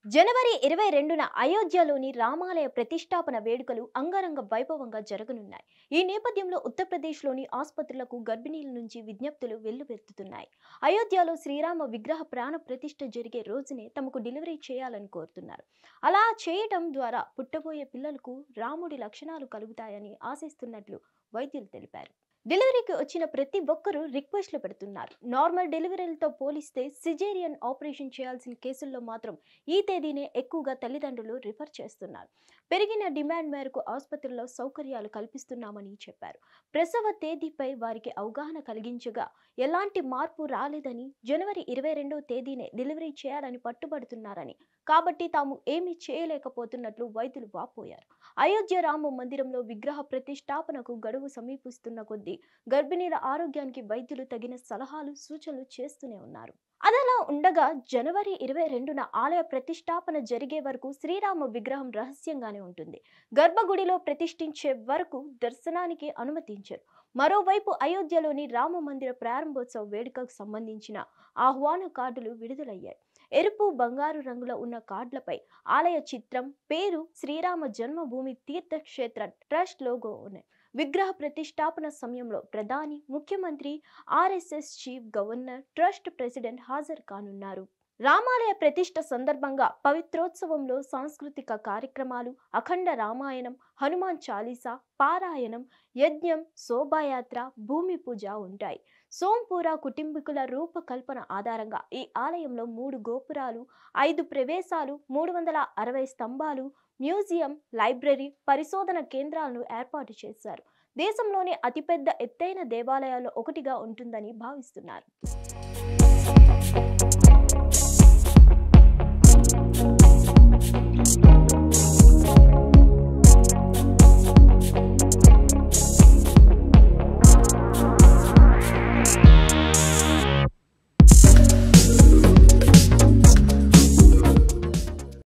జనవరి 22న అయోధ్యలోని రామాలయ ప్రతిష్టాపన వేడుకలు అంగరంగ వైభవంగా జరగనున్నాయి. ఈ నేపథ్యంలో ఉత్తరప్రదేశ్లోని ఆసుపత్రులకు గర్భిణీల నుంచి విజ్ఞప్తులు వెల్లువెత్తుతున్నాయి. అయోధ్యలో శ్రీరామ విగ్రహ ప్రాణ ప్రతిష్ఠ జరిగే రోజునే తమకు డెలివరీ చేయాలని కోరుతున్నారు. అలా చేయటం ద్వారా పుట్టబోయే పిల్లలకు రాముడి లక్షణాలు కలుగుతాయని ఆశిస్తున్నట్లు వైద్యులు తెలిపారు. డెలివరీకి వచ్చిన ప్రతి ఒక్కరూ రిక్వెస్ట్లు పెడుతున్నారు. నార్మల్ డెలివరీలతో పోలిస్తే సిజేరియన్ ఆపరేషన్ చేయాల్సిన కేసుల్లో మాత్రం ఈ తేదీనే ఎక్కువగా తల్లిదండ్రులు రిఫర్ చేస్తున్నారు. పెరిగిన డిమాండ్ మేరకు ఆసుపత్రుల్లో సౌకర్యాలు కల్పిస్తున్నామని చెప్పారు. ప్రసవ తేదీపై వారికి అవగాహన కలిగించగా ఎలాంటి మార్పు రాలేదని, జనవరి 22వ తేదీనే డెలివరీ చేయాలని పట్టుబడుతున్నారని, కాబట్టి తాము ఏమీ చేయలేకపోతున్నట్లు వైద్యులు వాపోయారు. అయోధ్య రామ మందిరంలో విగ్రహ ప్రతిష్టాపనకు గడువు సమీపిస్తున్న కొద్దీ గర్భిణీల ఆరోగ్యానికి వైద్యులు తగిన సలహాలు సూచనలు చేస్తూనే ఉన్నారు. అదలా ఉండగా జనవరి 22న ఆలయ ప్రతిష్టాపన జరిగే వరకు శ్రీరామ విగ్రహం రహస్యంగానే ఉంటుంది. గర్భగుడిలో ప్రతిష్ఠించే వరకు దర్శనానికి అనుమతించరు. మరోవైపు అయోధ్యలోని రామ మందిర ప్రారంభోత్సవ వేడుకకు సంబంధించిన ఆహ్వాన కార్డులు విడుదలయ్యాయి. ఎరుపు, బంగారు రంగులో ఉన్న కార్డులపై ఆలయ చిత్రం, పేరు, శ్రీరామ జన్మభూమి తీర్థక్షేత్ర ట్రస్ట్ లోగో ఉన్నాయి. విగ్రహ ప్రతిష్టాపన సమయంలో ప్రధాని, ముఖ్యమంత్రి, RSS chief governor, trust president హాజరు కానున్నారు. రామాలయ ప్రతిష్ఠ సందర్భంగా పవిత్రోత్సవంలో సాంస్కృతిక కార్యక్రమాలు, అఖండ రామాయణం, హనుమాన్ చాలీసా, పారాయణం, యజ్ఞం, శోభాయాత్ర, భూమి పూజ ఉంటాయి. సోంపూర కుటుంబీకుల రూపకల్పన ఆధారంగా ఈ ఆలయంలో 3 గోపురాలు, 5 ప్రవేశాలు, 360 స్తంభాలు, మ్యూజియం, లైబ్రరీ, పరిశోధన కేంద్రాలను ఏర్పాటు చేశారు. దేశంలోని అతిపెద్ద ఎత్తైన దేవాలయాల్లో ఒకటిగా ఉంటుందని భావిస్తున్నారు.